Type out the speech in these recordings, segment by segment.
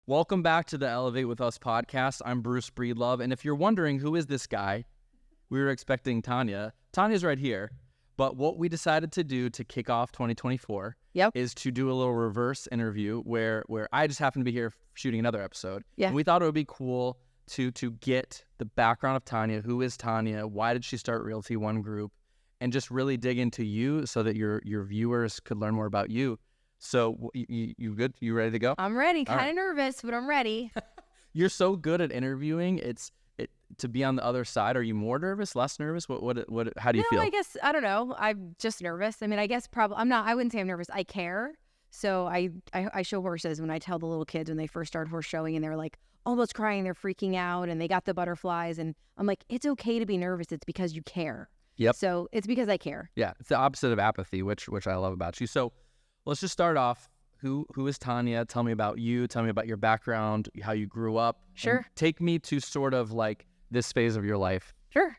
Welcome back to the Elevate With Us podcast. I'm Bruce Breedlove, and if you're wondering who is this guy, we were expecting Tanya. Tanya's right here, but what we decided to do to kick off 2024 is to do a little reverse interview where I just happened to be here shooting another episode. And we thought it would be cool to get the background of Tanya. Who is Tanya? Why did she start Realty One Group? And just really dig into you so that your viewers could learn more about you. So you good? You ready to go? I'm ready. Kind of nervous, but I'm ready. You're so good at interviewing. To be on the other side. Are you more nervous? Less nervous? What? How do you feel? I guess I don't know. I'm just nervous. I mean, I guess probably I'm not. I wouldn't say I'm nervous. I care. So I show horses when I tell the little kids when they first start horse showing and they're like almost crying, they're freaking out, and they got the butterflies, and I'm like, it's okay to be nervous. It's because you care. Yep. So it's because I care. Yeah, it's the opposite of apathy, which I love about you. So let's just start off. Who is Tanya? Tell me about you. Tell me about your background, how you grew up. Sure. Take me to sort of like this phase of your life. Sure.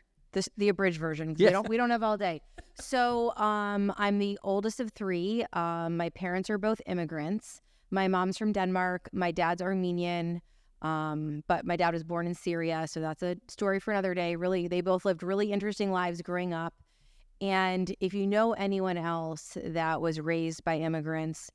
The abridged version. Yeah. We don't have all day. So I'm the oldest of three. My parents are both immigrants. My mom's from Denmark. My dad's Armenian. But my dad was born in Syria, so that's a story for another day. Really, they both lived really interesting lives growing up. And if you know anyone else that was raised by immigrants,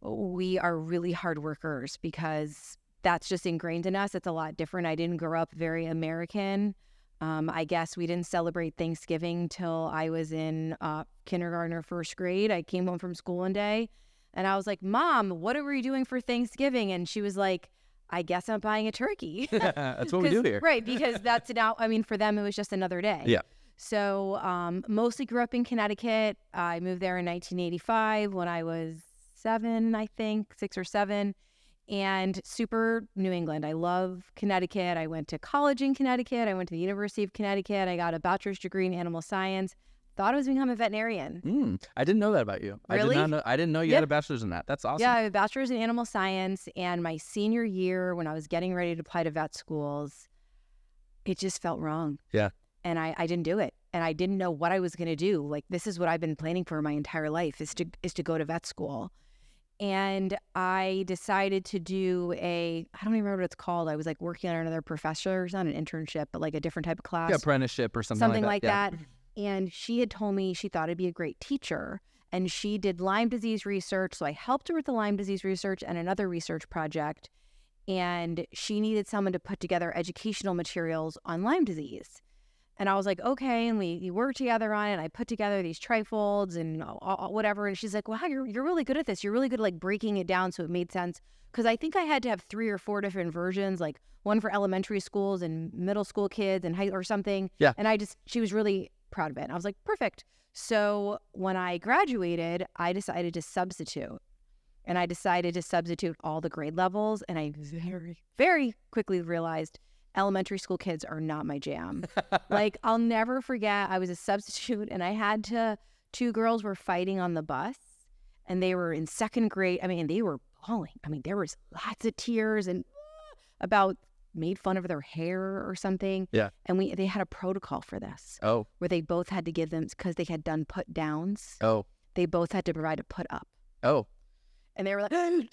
we are really hard workers because that's just ingrained in us. It's a lot different. I didn't grow up very American. I guess we didn't celebrate Thanksgiving till I was in kindergarten or first grade. I came home from school one day and I was like, Mom, what are we doing for Thanksgiving? And she was like, I guess I'm buying a turkey. That's what we do here. Right, because that's now, I mean, for them, it was just another day. Yeah. So mostly grew up in Connecticut. I moved there in 1985 when I was 6 or 7, and super New England. I love Connecticut. I went to college in Connecticut. I went to the University of Connecticut. I got a bachelor's degree in animal science. Thought I was becoming a veterinarian. I didn't know that about you. Really? I didn't know you had a bachelor's in that. That's awesome. Yeah, I have a bachelor's in animal science, and my senior year when I was getting ready to apply to vet schools, it just felt wrong. Yeah. And I didn't do it. And I didn't know what I was going to do. Like, this is what I've been planning for my entire life is to go to vet school. And I decided to do I don't even remember what it's called. I was like working on another professor. It's not an internship, but like a different type of class. Yeah, apprenticeship or something like that. And she had told me she thought I'd be a great teacher. And she did Lyme disease research. So I helped her with the Lyme disease research and another research project. And she needed someone to put together educational materials on Lyme disease. And I was like, okay. And we worked together on it. And I put together these trifolds and whatever. And she's like, wow, you're really good at this. You're really good at like breaking it down so it made sense. Because I think I had to have 3 or 4 different versions, like one for elementary schools and middle school kids and high or something. Yeah. And she was really proud of it. And I was like, perfect. So when I graduated, I decided to substitute. And I decided to substitute all the grade levels. And I very, very quickly realized elementary school kids are not my jam. Like, I'll never forget, I was a substitute and I had 2 girls were fighting on the bus and they were in 2nd grade. I mean, they were bawling. I mean, there was lots of tears and made fun of their hair or something. Yeah. And they had a protocol for this. Oh. Where they both had to give them, because they had done put downs. Oh. They both had to provide a put up. Oh. And they were like, and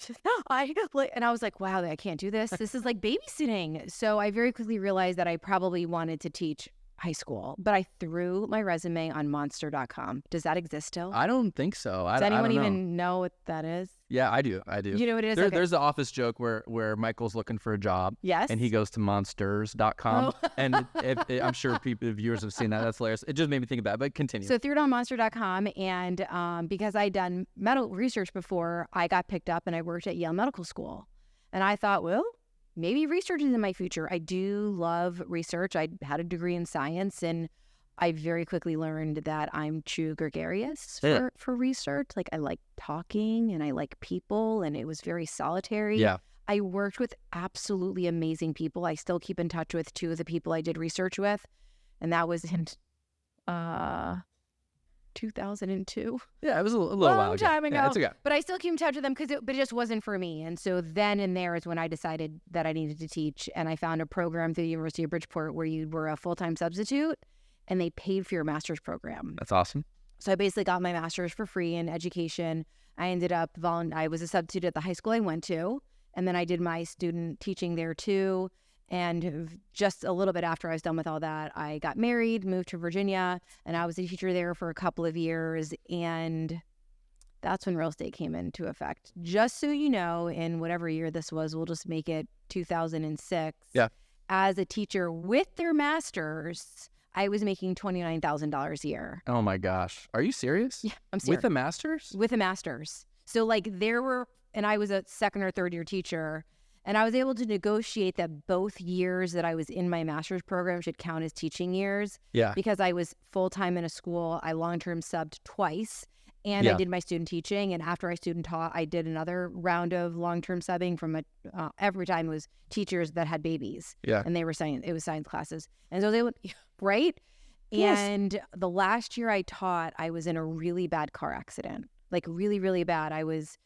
I was like, wow, I can't do this. This is like babysitting. So I very quickly realized that I probably wanted to teach high school, but I threw my resume on monster.com. Does that exist still? I don't think so. Does anyone even know what that is? Yeah, I do. You know what it is? Okay. There's the office joke where Michael's looking for a job. Yes. And he goes to monsters.com. Oh. And I'm sure viewers have seen that. That's hilarious. It just made me think about it, but continue. So I threw it on monster.com, and because I'd done medical research before, I got picked up and I worked at Yale Medical School. And I thought, well, maybe research is in my future. I do love research. I had a degree in science, and I very quickly learned that I'm too gregarious for research. Like, I like talking and I like people, and it was very solitary. Yeah. I worked with absolutely amazing people. I still keep in touch with 2 of the people I did research with, and that was in 2002. Yeah, it was a little while ago. Long time ago. Yeah, it's okay. But I still keep in touch with them but it just wasn't for me. And so then and there is when I decided that I needed to teach, and I found a program through the University of Bridgeport where you were a full-time substitute and they paid for your master's program. That's awesome. So I basically got my master's for free in education. I ended up I was a substitute at the high school I went to, And then I did my student teaching there too. And just a little bit after I was done with all that, I got married, moved to Virginia, and I was a teacher there for a couple of years. And that's when real estate came into effect. Just so you know, in whatever year this was, we'll just make it 2006. Yeah. As a teacher with their master's, I was making $29,000 a year. Oh my gosh. Are you serious? Yeah, I'm serious. With a master's? With a master's. So like and I was a second or third year teacher, and I was able to negotiate that both years that I was in my master's program should count as teaching years. Yeah. Because I was full-time in a school. I long-term subbed twice. And I did my student teaching, and after I student taught, I did another round of long-term subbing from every time it was teachers that had babies. Yeah. And it was science classes. And so they would, right? Yes. And the last year I taught, I was in a really bad car accident, like really, really bad. I was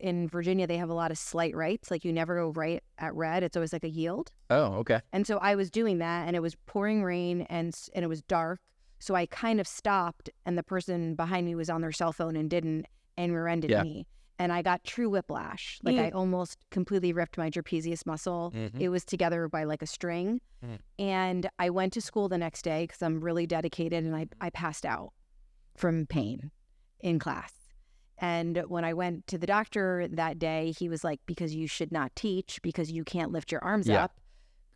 in Virginia, they have a lot of slight rights. Like you never go right at red. It's always like a yield. Oh, okay. And so I was doing that, and it was pouring rain and it was dark. So I kind of stopped, and the person behind me was on their cell phone and didn't, and rear-ended me. And I got true whiplash. Like I almost completely ripped my trapezius muscle. Mm-hmm. It was together by like a string. And I went to school the next day because I'm really dedicated, and I passed out from pain in class. And when I went to the doctor that day, he was like, because you should not teach because you can't lift your arms up,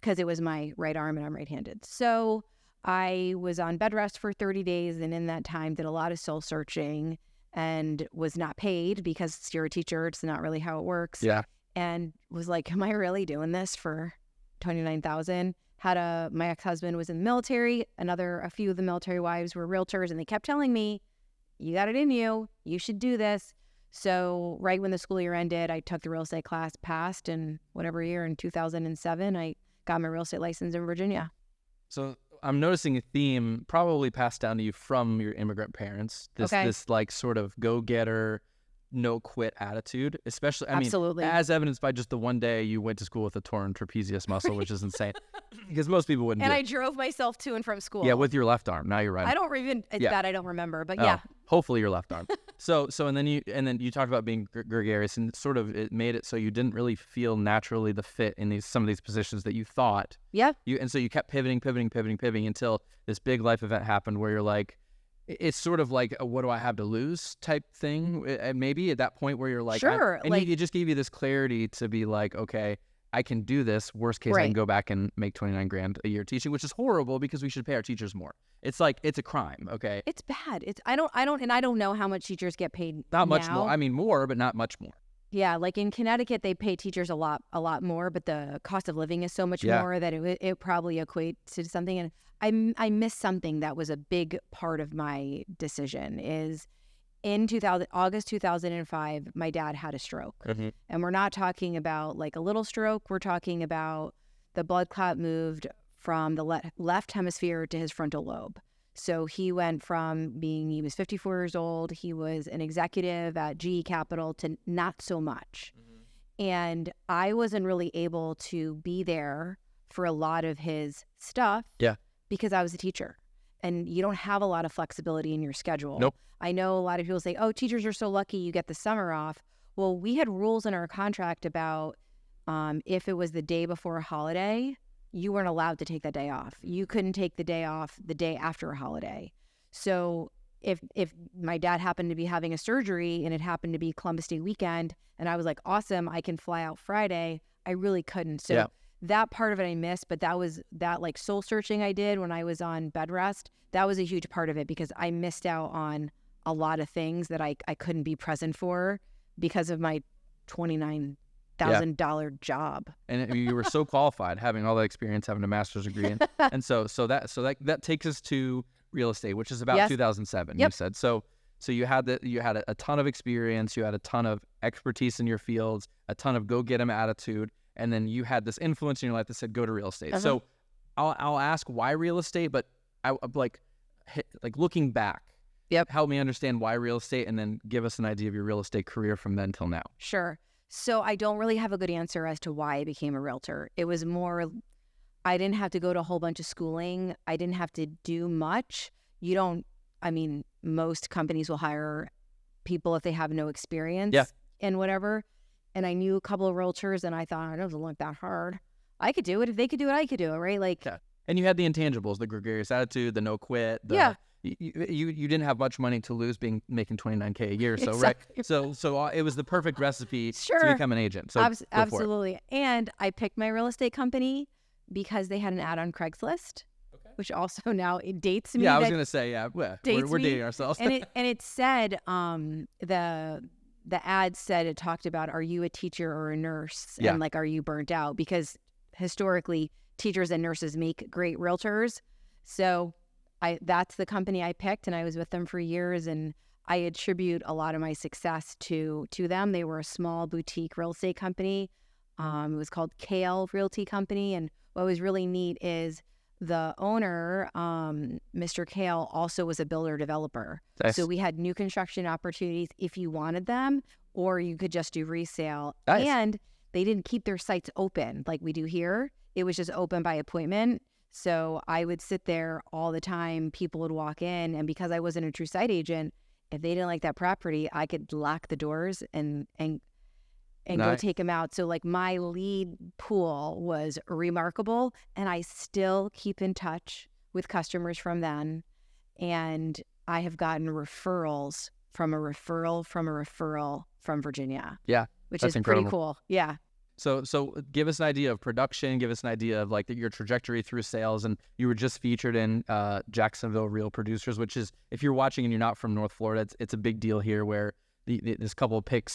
because it was my right arm and I'm right-handed. So I was on bed rest for 30 days, and in that time did a lot of soul searching and was not paid because you're a teacher. It's not really how it works. Yeah. And was like, am I really doing this for $29,000? My ex-husband was in the military. A few of the military wives were realtors, and they kept telling me, you got it in you. You should do this. So right when the school year ended, I took the real estate class, passed, and whatever year in 2007, I got my real estate license in Virginia. So I'm noticing a theme probably passed down to you from your immigrant parents. This like sort of go-getter, no quit attitude, especially, Absolutely. as evidenced by just the one day you went to school with a torn trapezius muscle, which is insane because most people wouldn't And do I it. drove myself to and from school. Yeah, with your left arm. Now you're right. I don't even, that I don't remember, but yeah. Hopefully your left arm. So and then you talked about being gregarious, and sort of it made it so you didn't really feel naturally the fit in some of these positions that you thought. Yeah. And so you kept pivoting until this big life event happened where you're like, it's sort of like a what do I have to lose type thing. Maybe at that point where you're like, sure. It just gave you this clarity to be like, okay, I can do this. Worst case, I can go back and make $29,000 a year teaching, which is horrible because we should pay our teachers more. It's like, it's a crime. Okay. It's bad. I don't know how much teachers get paid. Not much now. more. I mean, more, but not much more. Yeah. Like in Connecticut, they pay teachers a lot more, but the cost of living is so much more that it probably equates to something. And I missed something that was a big part of my decision is in August 2005, my dad had a stroke. Mm-hmm. And we're not talking about like a little stroke. We're talking about the blood clot moved from the left hemisphere to his frontal lobe. So he went from he was 54 years old, he was an executive at GE Capital, to not so much. Mm-hmm. And I wasn't really able to be there for a lot of his stuff. Yeah. Because I was a teacher, and you don't have a lot of flexibility in your schedule. Nope. I know a lot of people say, oh, teachers are so lucky you get the summer off. Well, we had rules in our contract about if it was the day before a holiday, you weren't allowed to take that day off. You couldn't take the day off the day after a holiday. So if my dad happened to be having a surgery and it happened to be Columbus Day weekend, and I was like, awesome, I can fly out Friday, I really couldn't. So that part of it I missed, but that like soul searching I did when I was on bed rest, that was a huge part of it because I missed out on a lot of things that I couldn't be present for because of my $29,000 job. And you were so qualified, having all that experience, having a master's degree, and so that takes us to real estate, which is about 2007. Yep. You said so you had a ton of experience, you had a ton of expertise in your fields, a ton of go get 'em attitude. And then you had this influence in your life that said, go to real estate. Uh-huh. So I'll ask why real estate, but I like looking back, help me understand why real estate, and then give us an idea of your real estate career from then till now. Sure. So I don't really have a good answer as to why I became a realtor. It was more, I didn't have to go to a whole bunch of schooling. I didn't have to do much. Most companies will hire people if they have no experience and whatever. and I knew a couple of realtors, and I thought, it doesn't look that hard. I could do it. If they could do it, I could do it, right? Like, yeah. And you had the intangibles, the gregarious attitude, the no quit. Yeah. You didn't have much money to lose making $29K a year. So Exactly. right. So it was the perfect recipe Sure. to become an agent. So go for it. Absolutely. And I picked my real estate company because they had an ad on Craigslist, which also now it dates me. Yeah, I was gonna say, yeah, we're dating ourselves. and it said the ad said, it talked about, are you a teacher or a nurse? Yeah. And like, are you burnt out? Because historically, teachers and nurses make great realtors. So that's the company I picked, and I was with them for years, and I attribute a lot of my success to them. They were a small boutique real estate company. It was called 𝗕𝗂𝗏 Realty Company, and what was really neat is the owner, Mr. 𝗕𝗂𝗏, also was a builder developer. Nice. So we had new construction opportunities if you wanted them, or you could just do resale. Nice. And they didn't keep their sites open like we do here. It was just open by appointment. So I would sit there all the time. People would walk in, and because I wasn't a true site agent, if they didn't like that property, I could lock the doors and Nice. go take them out. So like, my lead pool was remarkable, and I still keep in touch with customers from then. And I have gotten referrals from a referral from Virginia. Yeah, which that's is incredible. pretty cool. Yeah. So give us an idea of production. Give us an idea of like your trajectory through sales. And you were just featured in Jacksonville Real Producers, which is, if you're watching and you're not from North Florida, it's a big deal here, where this couple pick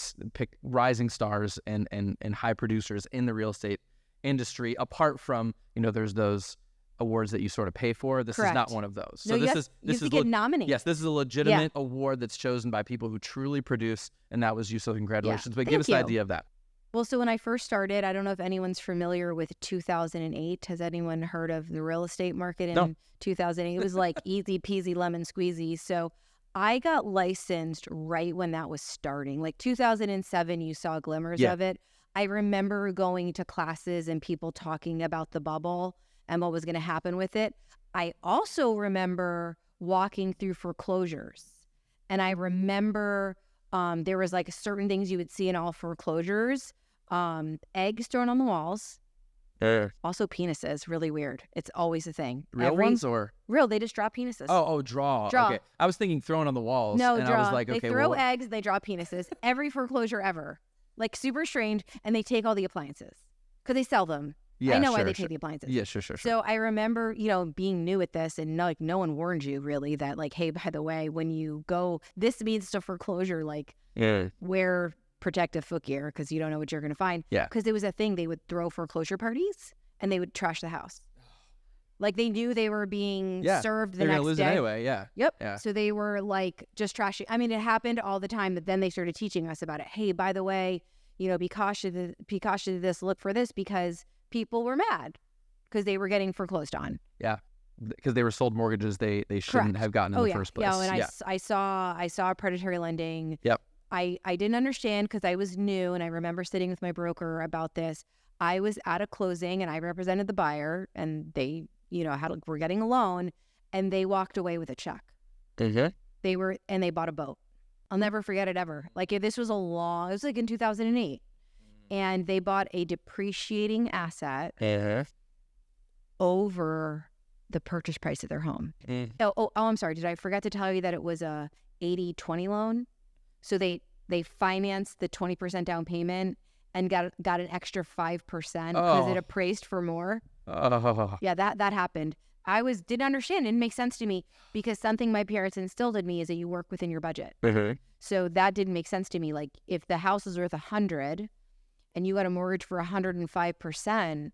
rising stars and high producers in the real estate industry. Apart from, there's those awards that you sort of pay for. This Correct. is not one of those. No, So you have to get nominated. Yes, this is a legitimate award that's chosen by people who truly produce, and that was you. So congratulations. Yeah. But give us an Thank you. idea of that. Well, so when I first started, I don't know if anyone's familiar with 2008. Has anyone heard of the real estate market in 2008? It was like easy peasy lemon squeezy. So I got licensed right when that was starting. Like 2007, you saw glimmers of it. I remember going to classes and people talking about the bubble and what was going to happen with it. I also remember walking through foreclosures. And I remember there was like certain things you would see in all foreclosures. Eggs thrown on the walls. Also penises, really weird. It's always a thing. Real ones or? Real, they just drop penises. Oh, draw. Okay. I was thinking thrown on the walls. No, and draw. I was like, okay, they throw eggs, they draw penises. Every foreclosure ever. Like super strange. And they take all the appliances because they sell them. Yeah, I know sure, why they take the appliances. Yeah, sure. So I remember, being new at this, and like no one warned you really that like, hey, by the way, when you go, this means to foreclosure, like wear protective footgear because you don't know what you're going to find. Yeah. Because it was a thing. They would throw foreclosure parties and they would trash the house. Like they knew they were being served the next day. They're going to lose it anyway, yeah. Yep. Yeah. So they were like just trashing. I mean, it happened all the time, but then they started teaching us about it. Hey, by the way, be cautious of this, look for this, because people were mad because they were getting foreclosed on. Yeah. Because they were sold mortgages they shouldn't have gotten in the first place. Yeah, and I saw predatory lending. Yep. I didn't understand because I was new, and I remember sitting with my broker about this. I was at a closing and I represented the buyer, and they, were getting a loan, and they walked away with a check. Mm-hmm. They bought a boat. I'll never forget it ever. Like if this was it was like in 2008, and they bought a depreciating asset over the purchase price of their home. Oh, I'm sorry. Did I forget to tell you that it was a 80-20 loan? So they financed the 20% down payment and got an extra 5% because it appraised for more. Oh. Yeah, that happened. Didn't understand. It didn't make sense to me because something my parents instilled in me is that you work within your budget. Mm-hmm. So that didn't make sense to me. Like if the house is worth 100 and you got a mortgage for 105%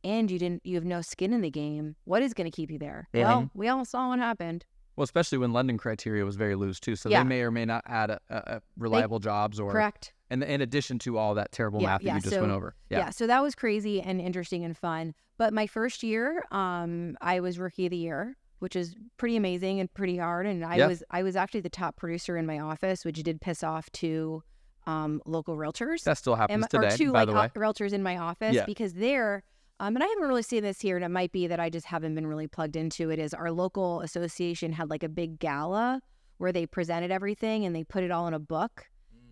and you have no skin in the game, what is going to keep you there? Mm-hmm. Well, we all saw what happened. Well, especially when lending criteria was very loose too. So they may or may not add a reliable jobs or correct. And in addition to all that terrible math that you just went over. Yeah. So that was crazy and interesting and fun. But my first year, I was Rookie of the Year, which is pretty amazing and pretty hard. And I was actually the top producer in my office, which did piss off two local realtors. That still happens today, or two by the way. Realtors in my office because they're and I haven't really seen this here, and it might be that I just haven't been really plugged into it, is our local association had like a big gala where they presented everything and they put it all in a book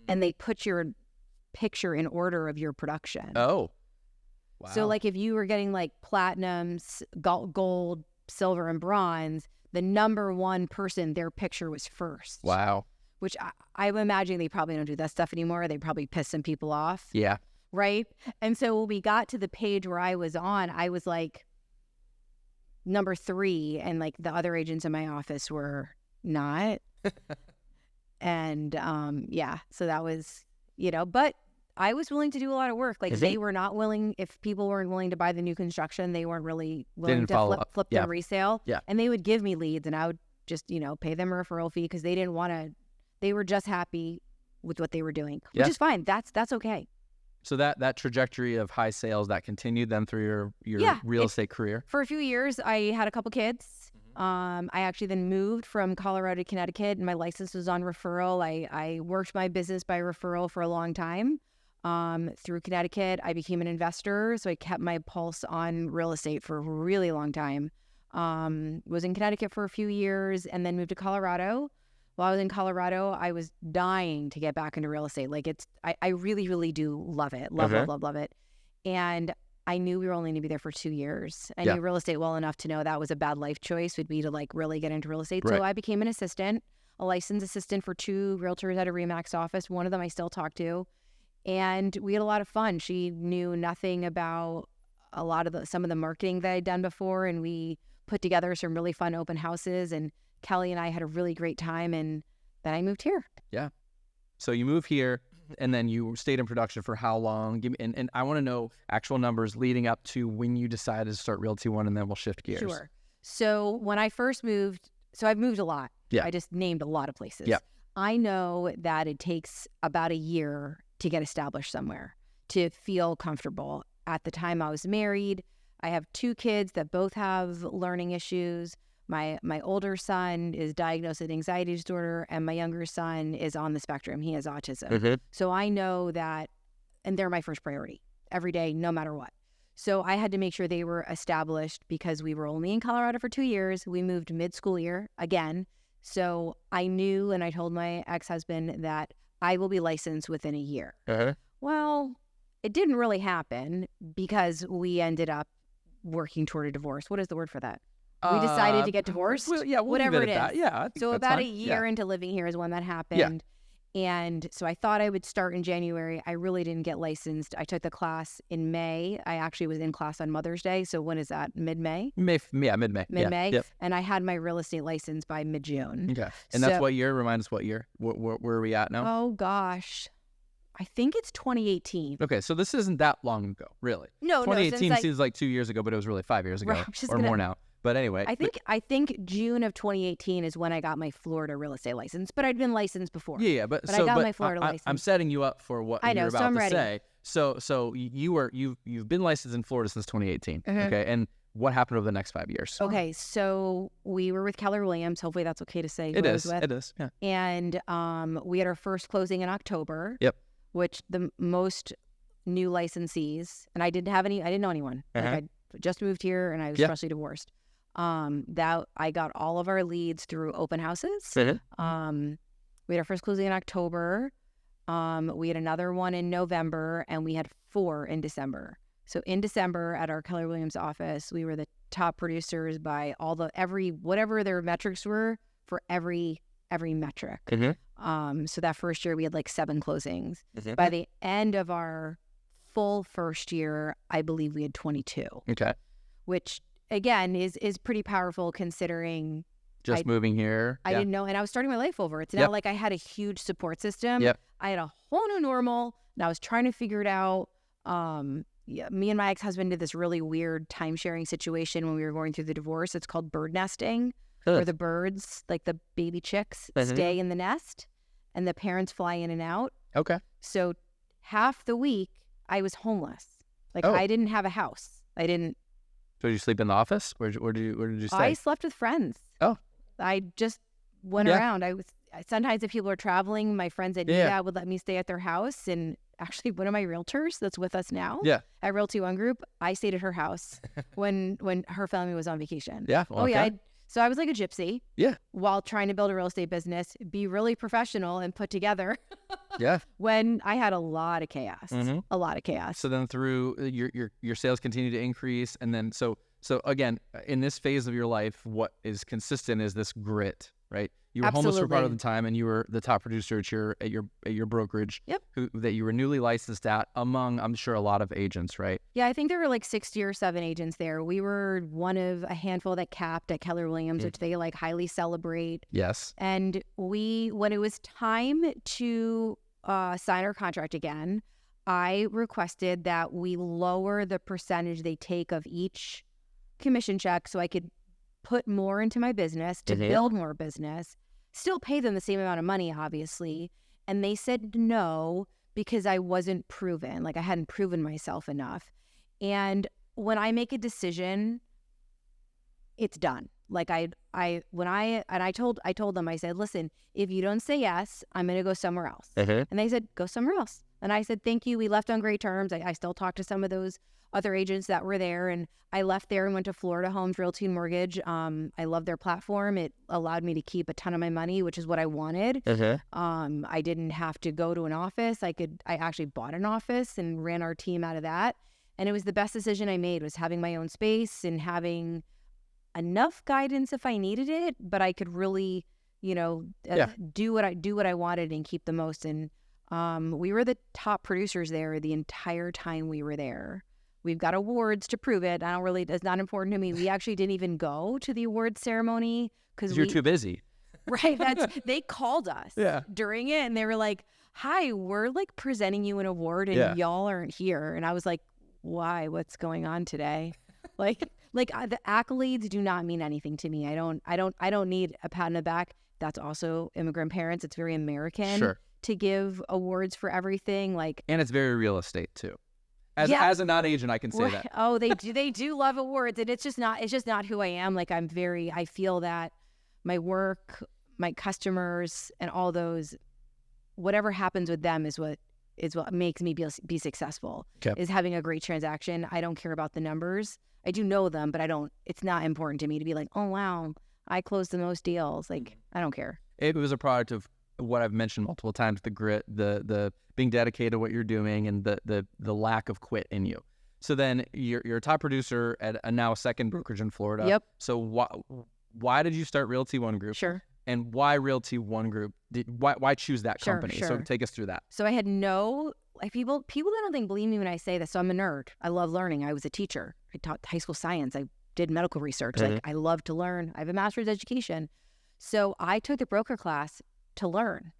and they put your picture in order of your production. Oh, wow. So like if you were getting like platinum, gold, silver, and bronze, the number one person, their picture was first. Wow. Which I imagine they probably don't do that stuff anymore. They probably piss some people off. Yeah. Right? And so when we got to the page where I was on, I was like number 3, and like the other agents in my office were not. And yeah, so that was, you know, but I was willing to do a lot of work. Like they were not willing, if people weren't willing to buy the new construction, they weren't really willing to flip the resale. Yeah. And they would give me leads, and I would just, you know, pay them a referral fee because they didn't want to, they were just happy with what they were doing, which is fine. That's okay. So that trajectory of high sales, that continued then through your real estate career? For a few years, I had a couple kids. I actually then moved from Colorado to Connecticut, and my license was on referral. I worked my business by referral for a long time. Through Connecticut, I became an investor, so I kept my pulse on real estate for a really long time. Was in Connecticut for a few years, and then moved to Colorado. While I was in Colorado, I was dying to get back into real estate. Like I really, really do love it. Love it. And I knew we were only going to be there for 2 years. I knew real estate well enough to know that was a bad life choice, would be to like really get into real estate. Right. So I became an assistant, a licensed assistant for 2 realtors at a RE/MAX office. One of them I still talk to. And we had a lot of fun. She knew nothing about some of the marketing that I'd done before. And we put together some really fun open houses. And Kelly and I had a really great time. And then I moved here. Yeah. So you moved here, and then you stayed in production for how long? Give me, and I want to know actual numbers leading up to when you decided to start Realty One, and then we'll shift gears. Sure. So when I first moved, so I've moved a lot. Yeah. I just named a lot of places. Yeah. I know that it takes about a year to get established somewhere, to feel comfortable. At the time I was married, I have 2 kids that both have learning issues. My older son is diagnosed with anxiety disorder, and my younger son is on the spectrum. He has autism. So I know that, and they're my first priority every day, no matter what. So I had to make sure they were established because we were only in Colorado for 2 years. We moved mid-school year again. So I knew, and I told my ex-husband that I will be licensed within a year. Well, it didn't really happen because we ended up working toward a divorce. What is the word for that? We decided to get divorced. Whatever it is. Yeah. So about a year into living here is when that happened. And so I thought I would start in January. I really didn't get licensed. I took the class in May. I actually was in class on Mother's Day. So when is that? Mid-May? Mid-May. Mid-May. Yep. And I had my real estate license by mid-June. Okay. And that's what year? Remind us what year. Where are we at now? Oh, gosh. I think it's 2018. Okay, so this isn't that long ago, really. No, 2018 seems like 2 years ago, but it was really 5 years ago or more now. But anyway, I think June of 2018 is when I got my Florida real estate license, but I'd been licensed before. But I got my Florida license. I'm setting you up for what you're about to ready. say. So you've been licensed in Florida since 2018. Okay, and what happened over the next 5 years? Okay, so we were with Keller Williams. Hopefully that's okay to say. It is. It is. Yeah. And we had our first closing in October. Yep. Which the most new licensees, and I didn't know anyone. Like I just moved here, and I was freshly divorced. That I got all of our leads through open houses. We had our first closing in October. We had another one in November, and we had 4 in December. So in December at our Keller Williams office, we were the top producers by whatever their metrics were for every metric. So that first year we had like 7 closings. By the end of our full first year, I believe we had 22. Okay. Which again is pretty powerful considering moving here. I didn't know, and I was starting my life over. It's not like I had a huge support system. I had a whole new normal, and I was trying to figure it out. Me and my ex-husband did this really weird time-sharing situation when we were going through the divorce. It's called bird nesting, where the birds, like the baby chicks, stay in the nest, and the parents fly in and out. Okay. So half the week, I was homeless. I didn't have a house. I didn't. So did you sleep in the office? Where did you stay? I slept with friends. Oh. I just went around. Sometimes if people were traveling, my friends at NEDA would let me stay at their house. And actually, one of my realtors that's with us now at Realty One Group, I stayed at her house when her family was on vacation. Yeah. Okay. So I was like a gypsy. Yeah. While trying to build a real estate business, be really professional and put together. Yeah. When I had a lot of chaos. A lot of chaos. So then through your sales continue to increase, and then so again, in this phase of your life, what is consistent is this grit, right? You were homeless for part of the time, and you were the top producer at your brokerage. Yep. That you were newly licensed at, among, I'm sure, a lot of agents, right? Yeah, I think there were like 60 or 7 agents there. We were one of a handful that capped at Keller Williams, which they like highly celebrate. Yes. And when it was time to sign our contract again, I requested that we lower the percentage they take of each commission check so I could put more into my business to build more business, still pay them the same amount of money, obviously. And they said no, because I wasn't proven, like I hadn't proven myself enough. And when I make a decision, it's done. Like I told them, I said, listen, if you don't say yes, I'm going to go somewhere else. And they said, go somewhere else. And I said, thank you. We left on great terms. I still talk to some of those other agents that were there, and I left there and went to Florida Homes Realty and Mortgage. I love their platform. It allowed me to keep a ton of my money, which is what I wanted. I didn't have to go to an office. I actually bought an office and ran our team out of that. And it was the best decision I made, was having my own space and having enough guidance if I needed it, but I could really, do what I wanted and keep the most. And we were the top producers there the entire time we were there. We've got awards to prove it. It's not important to me. We actually didn't even go to the awards ceremony because you're too busy. Right. They called us during it, and they were like, hi, we're like presenting you an award and y'all aren't here. And I was like, why? What's going on today? Like the accolades do not mean anything to me. I don't need a pat on the back. That's also immigrant parents. It's very American to give awards for everything. And it's very real estate too. As a non-agent, I can say that. Oh, they do love awards, and it's just not who I am. Like I feel that my work, my customers, and all those, whatever happens with them is what makes me be successful. Is having a great transaction. I don't care about the numbers. I do know them, but it's not important to me to be like, oh wow, I closed the most deals. Like, I don't care. It was a product of what I've mentioned multiple times: the grit, the being dedicated to what you're doing, and the lack of quit in you. So then you're a top producer at now a second brokerage in Florida. Yep. So why did you start Realty One Group? Sure. And why Realty One Group? Why choose that company? Sure. So take us through that. So I had people that don't think believe me when I say this. So I'm a nerd. I love learning. I was a teacher. I taught high school science. I did medical research. Like, I love to learn. I have a master's education. So I took the broker class to learn.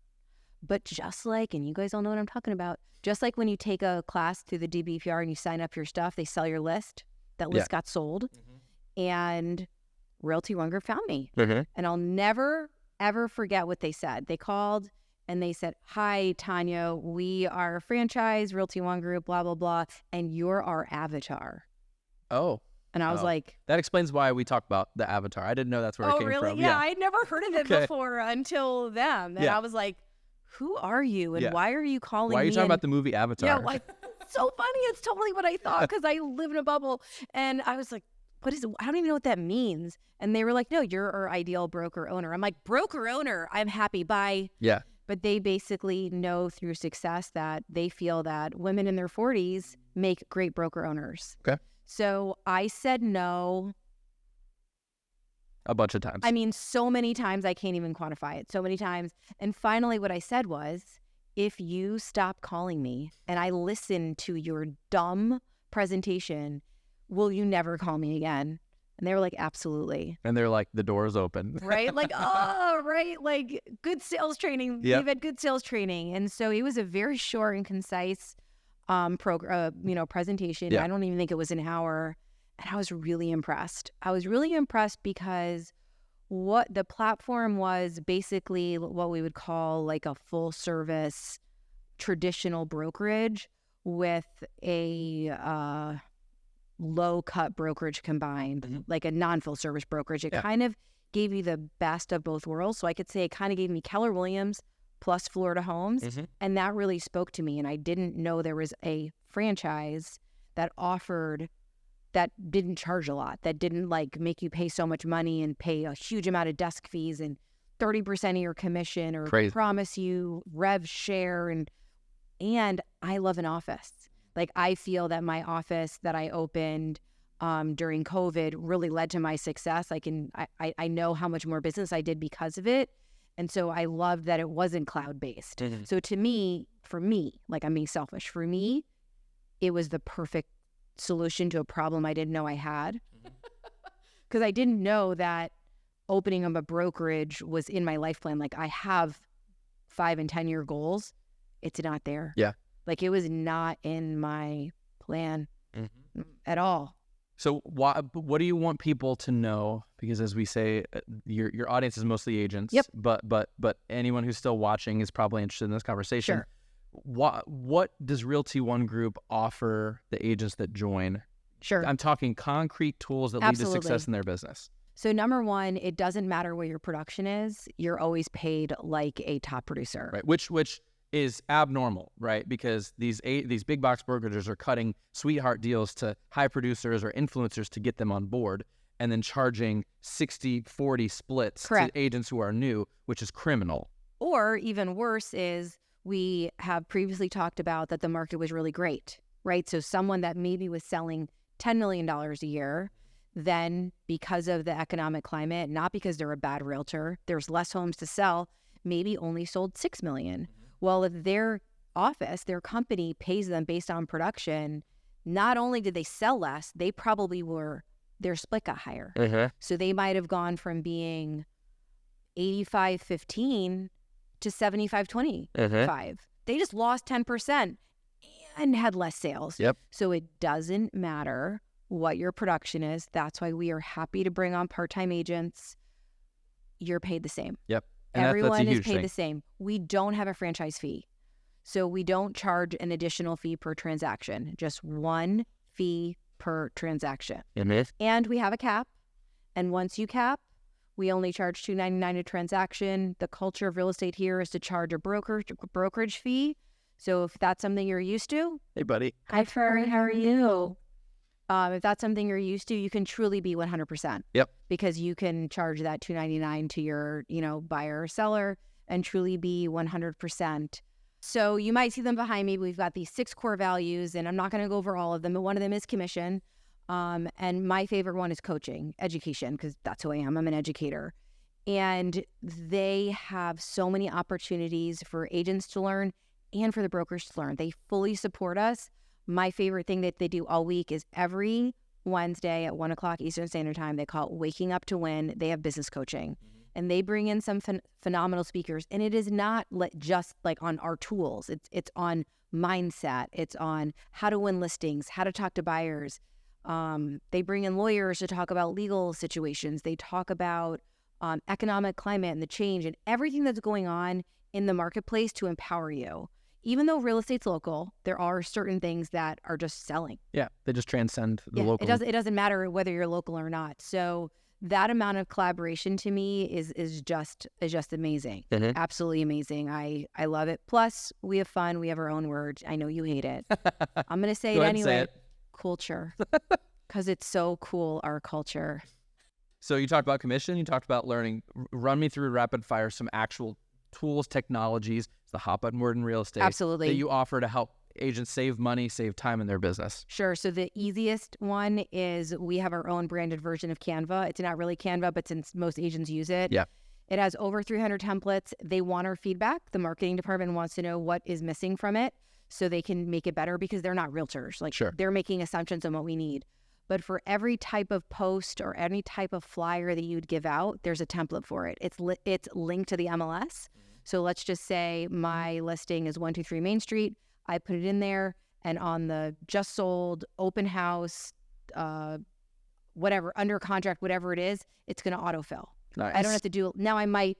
But just like, and you guys all know what I'm talking about, just like when you take a class through the DBPR and you sign up your stuff, they sell your list. That list got sold. And Realty One Group found me. And I'll never, ever forget what they said. They called and they said, hi, Tanya, we are a franchise, Realty One Group, blah, blah, blah, and you're our avatar. Oh. And I was like... That explains why we talk about the avatar. I didn't know that's where it came from. Oh, really? Yeah, I'd never heard of it before until them. And I was like, who are you? And why are you calling me? Why are you talking about the movie Avatar? Yeah, like, so funny. It's totally what I thought, because I live in a bubble. And I was like, what is it? I don't even know what that means. And they were like, no, you're our ideal broker owner. I'm like, broker owner? I'm happy. Bye. Yeah. But they basically know through success that they feel that women in their 40s make great broker owners. Okay. So I said no. A bunch of times. I mean, so many times I can't even quantify it. So many times. And finally what I said was, if you stop calling me and I listen to your dumb presentation, will you never call me again? And they were like, absolutely. And they're like, the door's open. Right? Like, oh, right. Like, good sales training. Yep. We've had good sales training. And so it was a very short and concise presentation. Yeah. I don't even think it was an hour. And I was really impressed. I was really impressed because what the platform was basically what we would call like a full service traditional brokerage with a low cut brokerage combined, like a non-full service brokerage. It kind of gave you the best of both worlds. So I could say it kind of gave me Keller Williams plus Florida Homes. And that really spoke to me. And I didn't know there was a franchise that offered that didn't charge a lot, that didn't like make you pay so much money and pay a huge amount of desk fees and 30% of your commission, or Crazy. promise you rev share. And I love an office. Like, I feel that my office that I opened during COVID really led to my success. I know how much more business I did because of it. And so I loved that it wasn't cloud-based. So to me, for me, like, I'm being selfish, for me, it was the perfect solution to a problem I didn't know I had. Because I didn't know that opening up a brokerage was in my life plan. Like, I have 5 and 10 year goals. It's not there. Yeah. Like, it was not in my plan at all. So what do you want people to know? Because as we say, your audience is mostly agents. Yep. But anyone who's still watching is probably interested in this conversation. Sure. What does Realty One Group offer the agents that join? Sure. I'm talking concrete tools that lead to success in their business. So number one, it doesn't matter what your production is. You're always paid like a top producer. Right. Which is abnormal, right? Because these big box brokerages are cutting sweetheart deals to high producers or influencers to get them on board, and then charging 60-40 splits to agents who are new, which is criminal. Or even worse is, we have previously talked about that the market was really great, right? So someone that maybe was selling $10 million a year, then because of the economic climate, not because they're a bad realtor, there's less homes to sell, maybe only sold $6 million. Well, if their office, their company pays them based on production, not only did they sell less, they probably their split got higher. So they might have gone from being 85-15 to 75-25. They just lost 10% and had less sales. Yep. So it doesn't matter what your production is. That's why we are happy to bring on part-time agents. You're paid the same. Yep. And everyone is paid thing. the same. We don't have a franchise fee. So we don't charge an additional fee per transaction, just one fee per transaction. And we have a cap. And once you cap, we only charge $2.99 a transaction. The culture of real estate here is to charge a brokerage fee. So if that's something you're used to. Hey, buddy. Hi, Ferry. How are you? If that's something you're used to, you can truly be 100%. Yep. Because you can charge that $2.99 to your, buyer or seller and truly be 100%. So you might see them behind me. We've got these 6 core values, and I'm not going to go over all of them, but one of them is commission. And my favorite one is coaching, education, because that's who I am. I'm an educator. And they have so many opportunities for agents to learn and for the brokers to learn. They fully support us. My favorite thing that they do all week is every Wednesday at 1 o'clock Eastern Standard Time, they call it Waking Up to Win. They have business coaching. And they bring in some phenomenal speakers. And it is not just like on our tools. It's on mindset. It's on how to win listings, how to talk to buyers. They bring in lawyers to talk about legal situations. They talk about economic climate and the change and everything that's going on in the marketplace to empower you. Even though real estate's local, there are certain things that are just selling. Yeah, they just transcend the local. It doesn't matter whether you're local or not. So that amount of collaboration to me is just amazing. Absolutely amazing. I love it. Plus, we have fun. We have our own words. I know you hate it. I'm going to say it anyway. Say it. Culture. Because it's so cool, our culture. So you talked about commission. You talked about learning. Run me through rapid fire some actual tools, technologies. It's the hot button word in real estate. Absolutely. That you offer to help agents save money, save time in their business. Sure. So the easiest one is we have our own branded version of Canva. It's not really Canva, but since most agents use it, it has over 300 templates. They want our feedback. The marketing department wants to know what is missing from it so they can make it better, because they're not realtors. They're making assumptions on what we need. But for every type of post or any type of flyer that you'd give out, there's a template for it. It's linked to the MLS. So let's just say my listing is 123 Main Street. I put it in there, and on the just sold, open house, whatever, under contract, whatever it is, it's going to autofill. Nice. I don't have to do, now I might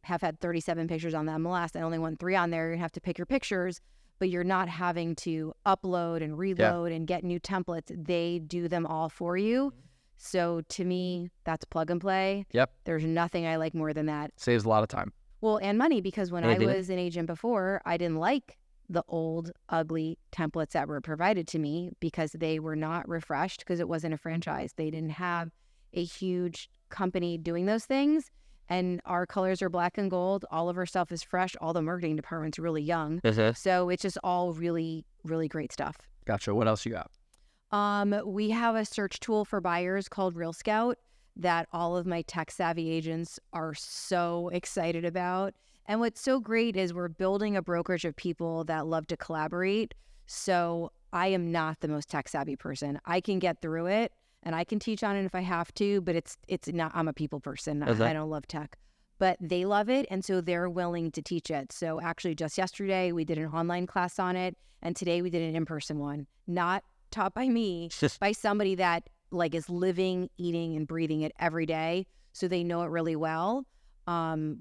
have had 37 pictures on the MLS. I only want 3 on there. You're going to have to pick your pictures, but you're not having to upload and reload and get new templates. They do them all for you. So to me, that's plug and play. Yep. There's nothing I like more than that. Saves a lot of time. Well, and money, because when I was an agent before, I didn't like the old ugly templates that were provided to me because they were not refreshed because it wasn't a franchise. They didn't have a huge company doing those things. And our colors are black and gold. All of our stuff is fresh. All the marketing department's really young. So it's just all really, really great stuff. Gotcha. What else you got? We have a search tool for buyers called Real Scout that all of my tech savvy agents are so excited about. And what's so great is we're building a brokerage of people that love to collaborate. So I am not the most tech savvy person. I can get through it and I can teach on it if I have to, but it's not, I'm a people person. I don't love tech, but they love it. And so they're willing to teach it. So actually just yesterday we did an online class on it. And today we did an in-person one, not taught by me, by somebody that like is living, eating, and breathing it every day. So they know it really well,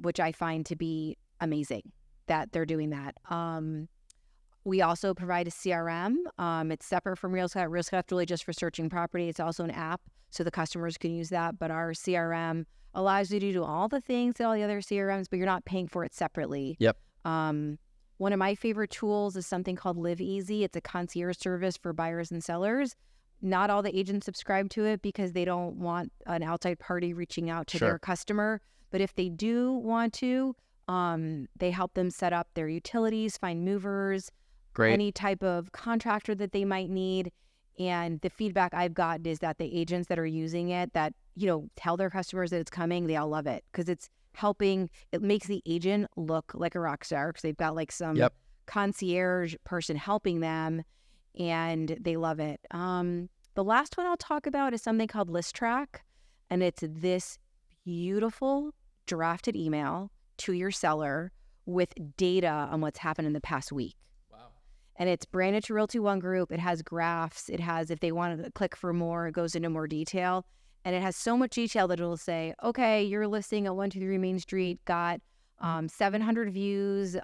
which I find to be amazing that they're doing that. We also provide a CRM. It's separate from Real Scout. Real Scout's really just for searching property. It's also an app, so the customers can use that. But our CRM allows you to do all the things that all the other CRMs, but you're not paying for it separately. Yep. One of my favorite tools is something called Live Easy. It's a concierge service for buyers and sellers. Not all the agents subscribe to it because they don't want an outside party reaching out to their customer. But if they do want to, they help them set up their utilities, find movers, any type of contractor that they might need. And the feedback I've gotten is that the agents that are using it, that, you know, tell their customers that it's coming, they all love it because it's helping. It makes the agent look like a rock star because they've got like some concierge person helping them and they love it. The last one I'll talk about is something called List Track. And it's this beautiful drafted email to your seller with data on what's happened in the past week. And it's branded to Realty One Group. It has graphs. It has, if they wanted to click for more, it goes into more detail. And it has so much detail that it'll say, okay, your listing at 123 Main Street got 700 views.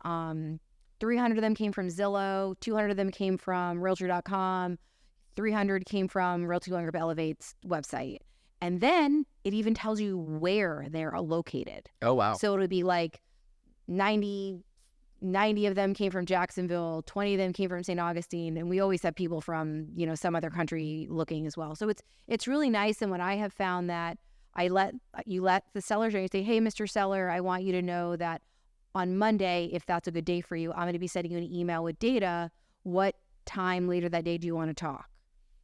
300 of them came from Zillow. 200 of them came from Realtor.com. 300 came from Realty One Group Elevate's website. And then it even tells you where they're located. Oh, wow. So it'll be like 90 of them came from Jacksonville, 20 of them came from St. Augustine, and we always have people from, you know, some other country looking as well. So it's really nice. And what I have found that you let the sellers know, you say, hey, Mr. Seller, I want you to know that on Monday, if that's a good day for you, I'm going to be sending you an email with data. What time later that day do you want to talk?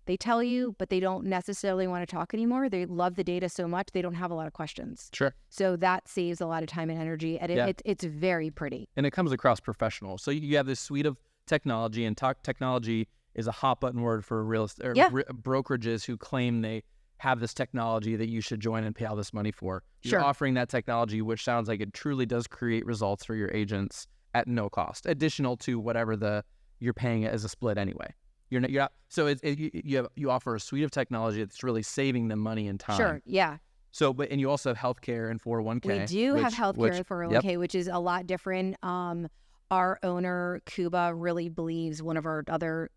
They tell you, but they don't necessarily want to talk anymore. They love the data so much, they don't have a lot of questions. Sure. So that saves a lot of time and energy, and it's very pretty. And it comes across professional. So you have this suite of technology, and technology is a hot button word for brokerages who claim they have this technology that you should join and pay all this money for. You're offering that technology, which sounds like it truly does create results for your agents at no cost, additional to whatever you're paying it as a split anyway. You're not. So you offer a suite of technology that's really saving them money and time. Sure. Yeah. So, but you also have healthcare and 401k. We do have healthcare and 401k, which is a lot different. Our owner Cuba really believes one of our other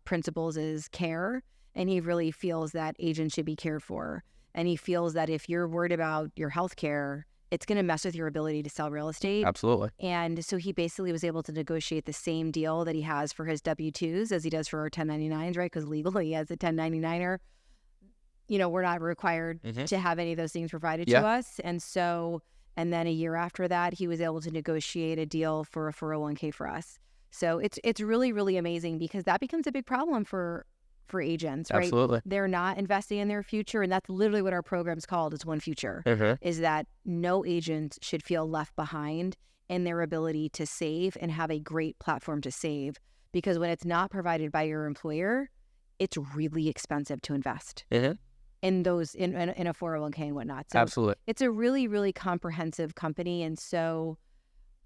principles is care, and he really feels that agents should be cared for, and he feels that if you're worried about your healthcare, it's going to mess with your ability to sell real estate. Absolutely. And so he basically was able to negotiate the same deal that he has for his W-2s as he does for our 1099s, right? Because legally, as a 1099er, you know, we're not required to have any of those things provided to us. And so, and then a year after that, he was able to negotiate a deal for a 401k for us. So it's really, really amazing because that becomes a big problem for agents, right? Absolutely. They're not investing in their future. And that's literally what our program's called. It's One Future, is that no agent should feel left behind in their ability to save and have a great platform to save. Because when it's not provided by your employer, it's really expensive to invest in those, in a 401k and whatnot. So absolutely. It's a really, really comprehensive company. And so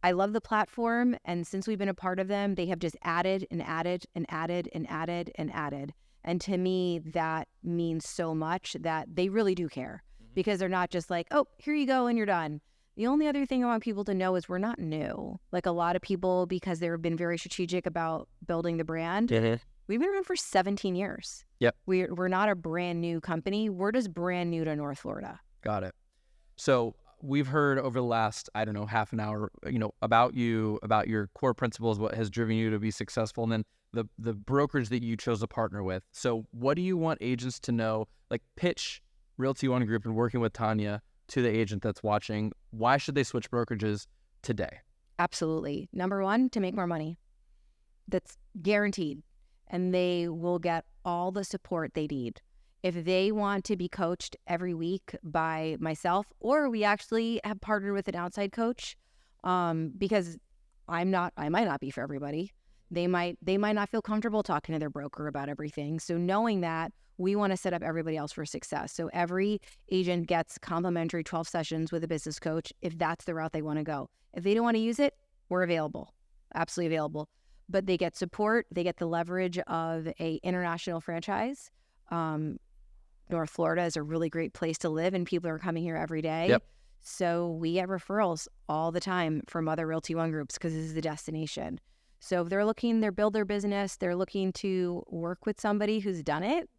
I love the platform. And since we've been a part of them, they have just added and added and added and added and added. And to me, that means so much that they really do care because they're not just like, oh, here you go and you're done. The only other thing I want people to know is we're not new. Like a lot of people, because they've been very strategic about building the brand, we've been around for 17 years. Yep. We're not a brand new company. We're just brand new to North Florida. Got it. So we've heard over the last, I don't know, half an hour, about you, about your core principles, what has driven you to be successful, and then the brokerage that you chose to partner with. So what do you want agents to know? Like, pitch Realty One Group and working with Tanya to the agent that's watching. Why should they switch brokerages today? Absolutely. Number one, to make more money. That's guaranteed. And they will get all the support they need. If they want to be coached every week by myself, or we actually have partnered with an outside coach, because I might not be for everybody. They might not feel comfortable talking to their broker about everything. So knowing that, we want to set up everybody else for success. So every agent gets complimentary 12 sessions with a business coach if that's the route they want to go. If they don't want to use it, we're available, absolutely available. But they get support. They get the leverage of a international franchise. North Florida is a really great place to live, and people are coming here every day. Yep. So we get referrals all the time from other Realty One groups because this is the destination. So if they're looking, they build their business, they're looking to work with somebody who's done it.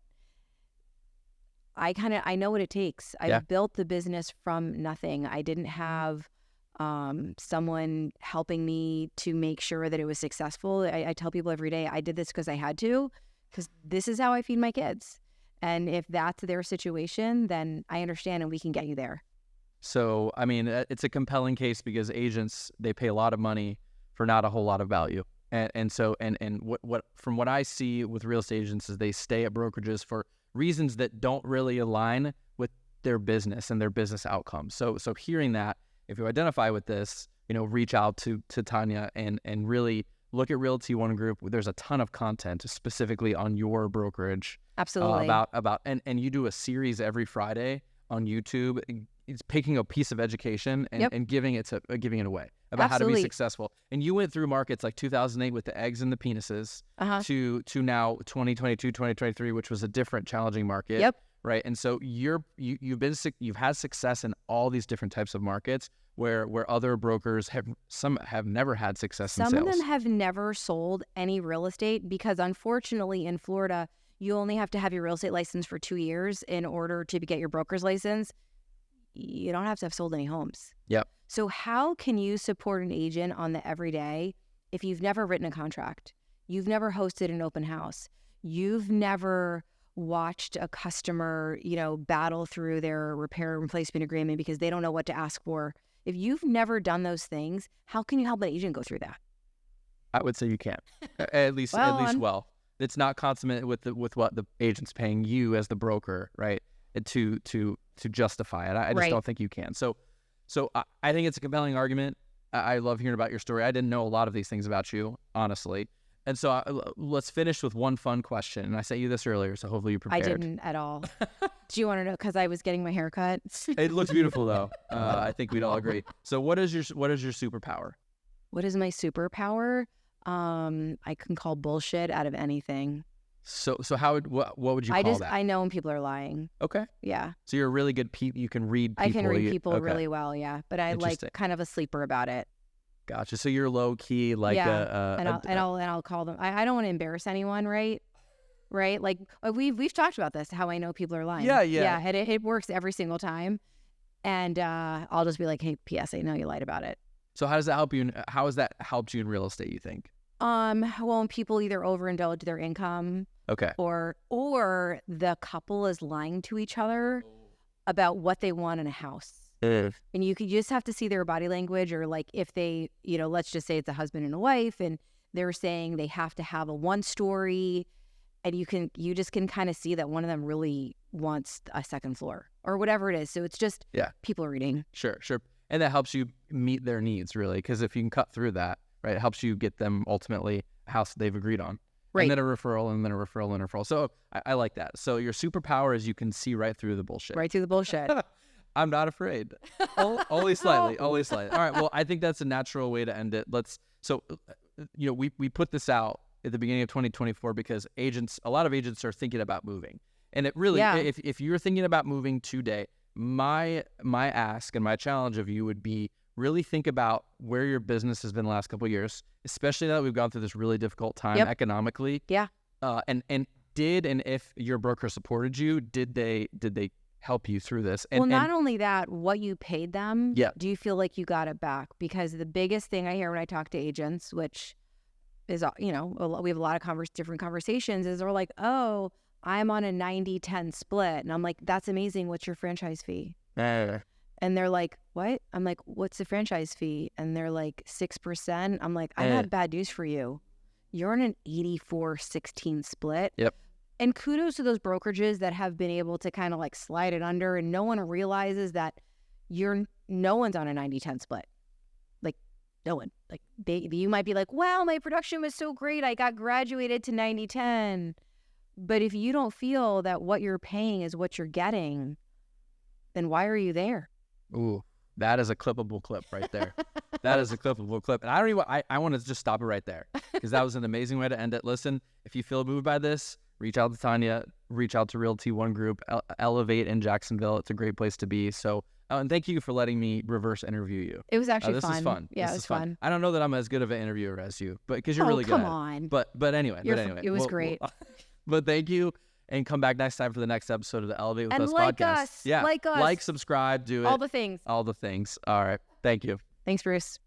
I know what it takes. I've built the business from nothing. I didn't have someone helping me to make sure that it was successful. I tell people every day, I did this because I had to, because this is how I feed my kids. And if that's their situation, then I understand and we can get you there. So, I mean, it's a compelling case because agents, they pay a lot of money for not a whole lot of value. And so what from what I see with real estate agents is they stay at brokerages for reasons that don't really align with their business and their business outcomes. So hearing that, if you identify with this, reach out to Tanya and really look at Realty One Group. There's a ton of content specifically on your brokerage. Absolutely. And you do a series every Friday on YouTube. It's picking a piece of education and giving it away about how to be successful. And you went through markets like 2008 with the eggs and the penises to now 2022, 2023, which was a different challenging market. Yep. Right. And so you've had success in all these different types of markets where other brokers have never had success in sales. Some of them have never sold any real estate because unfortunately in Florida, you only have to have your real estate license for 2 years in order to get your broker's license. You don't have to have sold any homes. Yep. So how can you support an agent on the everyday if you've never written a contract? You've never hosted an open house. You've never watched a customer, battle through their repair and replacement agreement because they don't know what to ask for. If you've never done those things, how can you help an agent go through that? I would say you can't. At least well. It's not consummate with what the agent's paying you as the broker, right? To justify it. I just don't think you can. So I think it's a compelling argument. I love hearing about your story. I didn't know a lot of these things about you, honestly. And so let's finish with one fun question. And I sent you this earlier, so hopefully you're prepared. I didn't at all. Do you want to know? Because I was getting my hair cut. It looks beautiful, though. I think we'd all agree. So what is your superpower? What is my superpower? I can call bullshit out of anything. So what would you call that? I know when people are lying. Okay. Yeah. So you're a really good you can read people. I can read people really well, yeah. But I like kind of a sleeper about it. Gotcha. So you're low key, like I'll call them. I don't want to embarrass anyone, right? Right? Like we've talked about this, how I know people are lying. Yeah. It works every single time, and I'll just be like, hey, P.S. I know you lied about it. So how does that help you? How has that helped you in real estate, you think? Well, when people either overindulge their income, or the couple is lying to each other about what they want in a house. And you just have to see their body language, or like if they, let's just say it's a husband and a wife and they're saying they have to have a 1-story, and you just can kind of see that one of them really wants a second floor or whatever it is. So it's just people reading. Sure. And that helps you meet their needs, really, because if you can cut through that, right, it helps you get them ultimately a house that they've agreed on. Right. And then a referral, and then a referral, and a referral. So I like that. So your superpower is you can see right through the bullshit. Right through the bullshit. I'm not afraid. Only slightly. All right. Well, I think that's a natural way to end it. We put this out at the beginning of 2024 because a lot of agents are thinking about moving. And it really, if you're thinking about moving today, my ask and my challenge of you would be really think about where your business has been the last couple of years, especially now that we've gone through this really difficult time economically. Yeah. And if your broker supported you, did they help you through this. Well, not only that, what you paid them, Yeah. do you feel like you got it back? Because the biggest thing I hear when I talk to agents, which is, we have a lot of different conversations, is they're like, oh, I'm on a 90-10 split. And I'm like, that's amazing. What's your franchise fee? And they're like, what? I'm like, what's the franchise fee? And they're like, 6%. I'm like, I have bad news for you. You're on an 84-16 split. Yep. And kudos to those brokerages that have been able to kind of like slide it under, and no one realizes that no one's on a 90-10 split. Like, no one. Like, you might be like, wow, my production was so great, I got graduated to 90-10. But if you don't feel that what you're paying is what you're getting, then why are you there? Ooh, that is a clippable clip right there. That is a clippable clip. And I want to just stop it right there, because that was an amazing way to end it. Listen, if you feel moved by this, reach out to Tanya, reach out to Realty One Group, Elevate in Jacksonville. It's a great place to be. So, and thank you for letting me reverse interview you. It was actually this fun. is fun. Yeah, this it was is fun. fun. I don't know that I'm as good of an interviewer as you, but because you're really good. Come on. But anyway. It was great. But thank you. And come back next time for the next episode of the Elevate with Us like podcast. us. Yeah. Like us. Like, subscribe, do it. All the things. All the things. All right. Thank you. Thanks, Bruce.